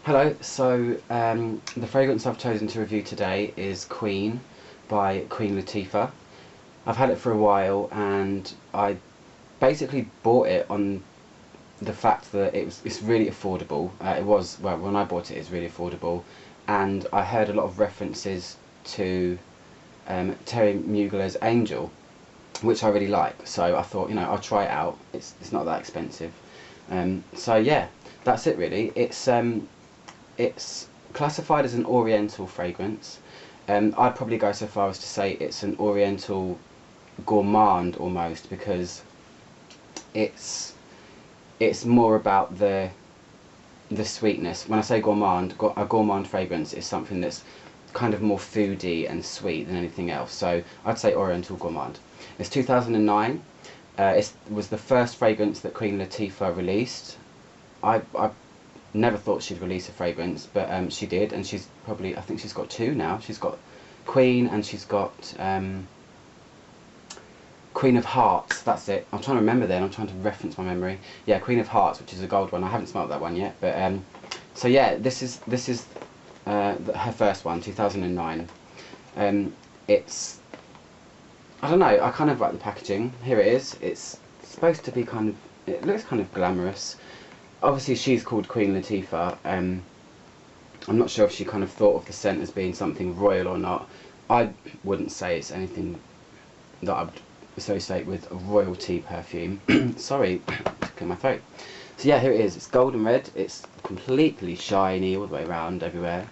Hello, so the fragrance I've chosen to review today is Queen by Queen Latifah. I've had it for a while and I basically bought it on the fact that it's really affordable. It was, well, when I bought it, it's really affordable, and I heard a lot of references to Terry Mugler's Angel, which I really like, so I thought, I'll try it out. It's not that expensive. So yeah, that's it really. It's classified as an oriental fragrance. I'd probably go so far as to say it's an oriental gourmand almost, because it's more about the sweetness. When I say gourmand, a gourmand fragrance is something that's kind of more foody and sweet than anything else. So I'd say oriental gourmand. It's 2009. It was the first fragrance that Queen Latifah released. I never thought she'd release a fragrance, but she did, and she's probably, I think she's got two now. She's got Queen and she's got Queen of Hearts. That's it. I'm trying to remember then. I'm trying to reference my memory. Yeah, Queen of Hearts, which is a gold one. I haven't smelled that one yet, but so yeah, this is her first one, 2009. It's, I don't know, I kind of like the packaging. Here it is. It's supposed to be kind of, it looks kind of glamorous. Obviously she's called Queen Latifah. I'm not sure if she kind of thought of the scent as being something royal or not. I wouldn't say it's anything that I'd associate with a royalty perfume. Sorry, to clear my throat. So yeah, here it is. It's golden red. It's completely shiny all the way around, everywhere.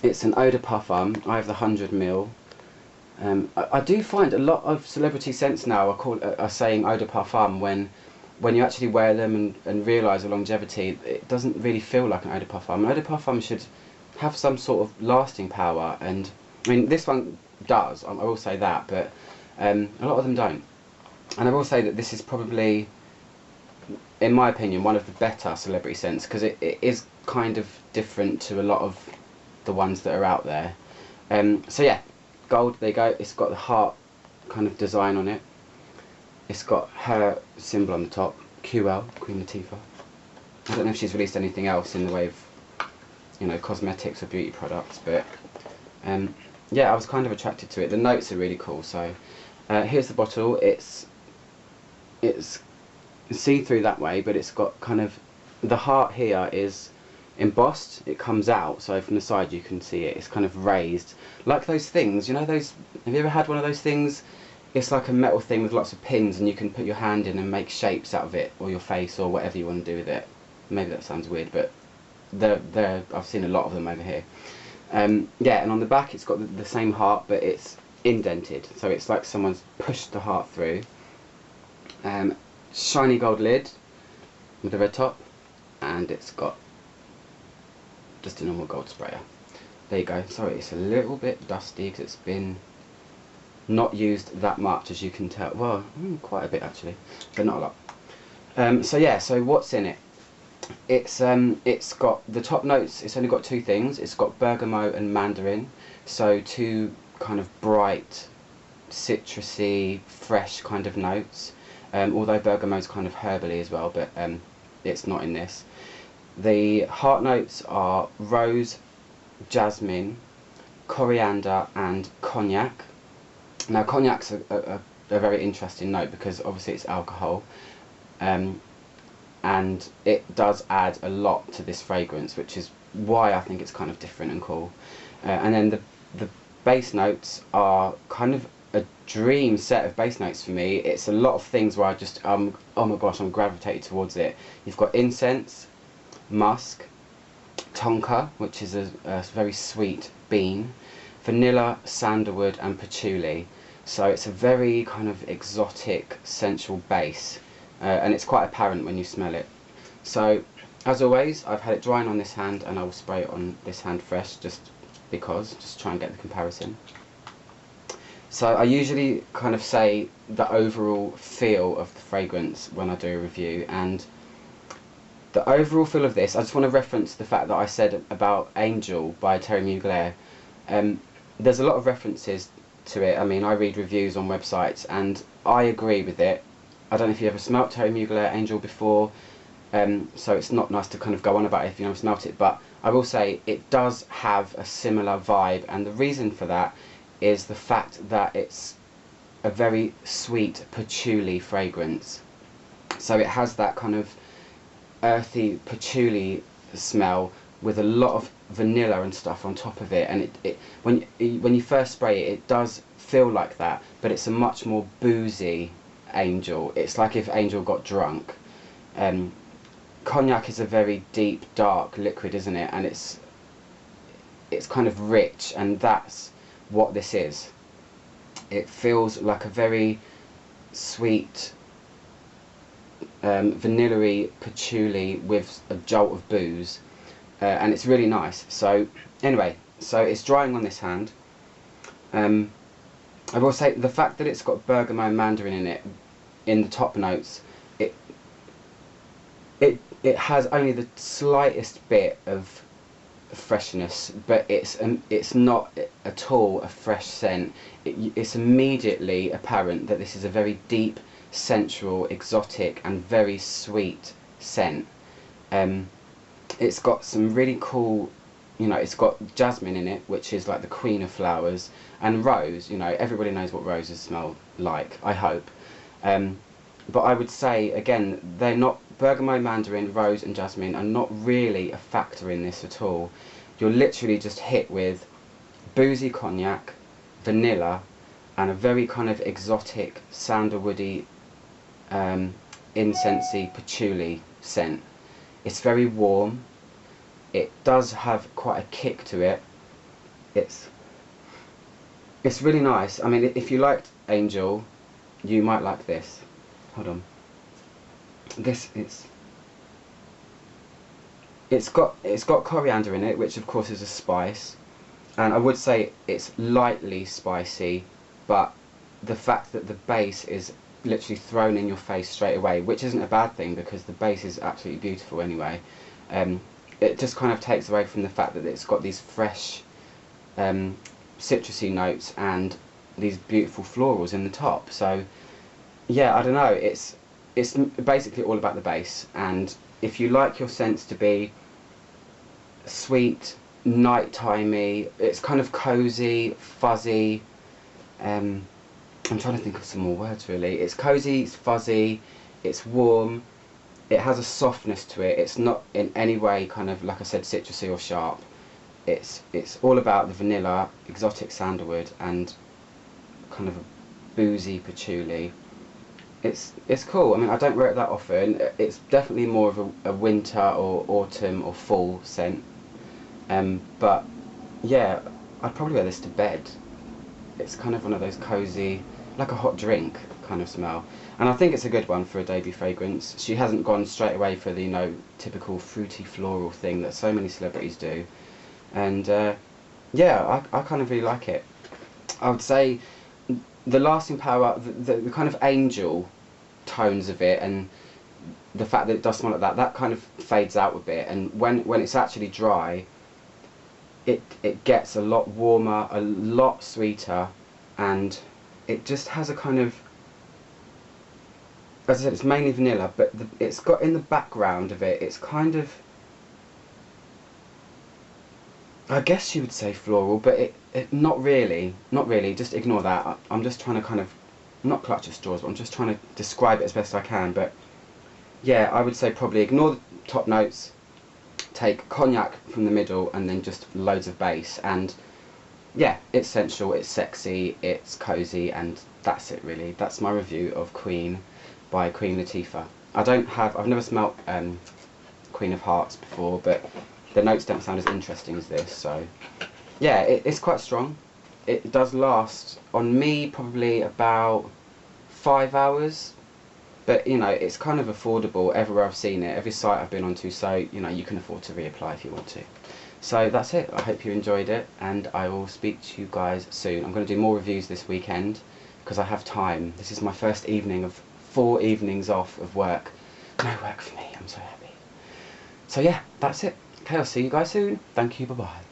It's an eau de parfum. I have the 100ml. I do find a lot of celebrity scents now are saying eau de parfum when you actually wear them and realise the longevity. It doesn't really feel like an eau de parfum. An eau de parfum should have some sort of lasting power, and I mean this one does, I will say that, but a lot of them don't. And I will say that this is probably, in my opinion, one of the better celebrity scents, because it is kind of different to a lot of the ones that are out there. So yeah, gold, there you go. It's got the heart kind of design on it. It's got her symbol on the top, QL, Queen Latifah. I don't know if she's released anything else in the way of, cosmetics or beauty products, but yeah, I was kind of attracted to it. The notes are really cool. So here's the bottle. It's see-through that way, but it's got kind of, the heart here is embossed. It comes out, so from the side you can see it. It's kind of raised, like those things. Those. Have you ever had one of those things? It's like a metal thing with lots of pins, and you can put your hand in and make shapes out of it, or your face, or whatever you want to do with it. Maybe that sounds weird, but I've seen a lot of them over here. Yeah, and on the back it's got the same heart, but it's indented, so it's like someone's pushed the heart through. Shiny gold lid with a red top, and it's got just a normal gold sprayer. There you go. Sorry, it's a little bit dusty because it's been not used that much, as you can tell. Well, quite a bit actually, but not a lot. So yeah, so what's in it? It's got the top notes. It's only got two things. It's got bergamot and mandarin, so two kind of bright, citrusy, fresh kind of notes. Although bergamot's kind of herbally as well, but it's not in this. The heart notes are rose, jasmine, coriander, and cognac. Now cognac's a very interesting note because obviously it's alcohol, and it does add a lot to this fragrance, which is why I think it's kind of different and cool. And then the base notes are kind of a dream set of base notes for me. It's a lot of things where I just, oh my gosh, I'm gravitated towards it. You've got incense, musk, tonka, which is a very sweet bean, vanilla, sandalwood, and patchouli. So it's a very kind of exotic, sensual base, and it's quite apparent when you smell it. So as always, I've had it drying on this hand, and I will spray it on this hand fresh, just try and get the comparison. So I usually kind of say the overall feel of the fragrance when I do a review, and the overall feel of this, I just want to reference the fact that I said about Angel by Terry Mugler. There's a lot of references to it. I mean, I read reviews on websites and I agree with it. I don't know if you ever smelt Terry Mugler Angel before. so it's not nice to kind of go on about it if you never smelt it, but I will say it does have a similar vibe, and the reason for that is the fact that it's a very sweet patchouli fragrance. So it has that kind of earthy patchouli smell with a lot of vanilla and stuff on top of it, and when you first spray it, it does feel like that, but it's a much more boozy Angel. It's like if Angel got drunk. Cognac is a very deep, dark liquid, isn't it? And it's kind of rich, and that's what this is. It feels like a very sweet, vanilla-y patchouli with a jolt of booze, and it's really nice. So anyway, so it's drying on this hand. I will say the fact that it's got bergamot mandarin in it, in the top notes, it has only the slightest bit of freshness, but it's not at all a fresh scent. It's immediately apparent that this is a very deep, sensual, exotic and very sweet scent. It's got some really cool, you know, it's got jasmine in it, which is like the queen of flowers, and rose. You know, everybody knows what roses smell like, I hope. But I would say, again, they're not, bergamot, mandarin, rose and jasmine are not really a factor in this at all. You're literally just hit with boozy cognac, vanilla, and a very kind of exotic, sandalwoody, incensey, patchouli scent. It's very warm. It does have quite a kick to it. It's really nice. I mean, if you liked Angel, you might like this. Hold on. It's got coriander in it, which of course is a spice, and I would say it's lightly spicy, but the fact that the base is literally thrown in your face straight away, which isn't a bad thing because the base is absolutely beautiful anyway, it just kind of takes away from the fact that it's got these fresh citrusy notes and these beautiful florals in the top. So yeah, I don't know, it's basically all about the base, and if you like your scents to be sweet, night-timey, it's kind of cozy, fuzzy, I'm trying to think of some more words really. It's cozy, it's fuzzy, it's warm, it has a softness to it, it's not in any way kind of, like I said, citrusy or sharp. It's all about the vanilla, exotic sandalwood and kind of a boozy patchouli. It's cool. I mean, I don't wear it that often. It's definitely more of a winter or autumn or fall scent. But yeah, I'd probably wear this to bed. It's kind of one of those cozy, like a hot drink kind of smell. And I think it's a good one for a debut fragrance. She hasn't gone straight away for the, you know, typical fruity floral thing that so many celebrities do. And yeah, I kind of really like it. I would say the lasting power, the kind of Angel tones of it, and the fact that it does smell like that kind of fades out a bit, and when it's actually dry, it gets a lot warmer, a lot sweeter, and it just has a kind of, as I said, it's mainly vanilla, but it's got in the background of it, it's kind of, I guess you would say floral, but it not really, just ignore that. I'm just trying to kind of, not clutch at straws, but I'm just trying to describe it as best I can. But yeah, I would say probably ignore the top notes, take cognac from the middle, and then just loads of base. And yeah, it's sensual, it's sexy, it's cozy, and that's it really. That's my review of Queen by Queen Latifah. I've never smelt Queen of Hearts before, but the notes don't sound as interesting as this, so yeah, it's quite strong. It does last, on me, probably about 5 hours, but you know, it's kind of affordable everywhere I've seen it, every site I've been onto, so you know, you can afford to reapply if you want to. So that's it. I hope you enjoyed it, and I will speak to you guys soon. I'm going to do more reviews this weekend because I have time. This is my first evening of 4 evenings off of work. No work for me, I'm so happy. So yeah, that's it. Okay, I'll see you guys soon. Thank you, bye-bye.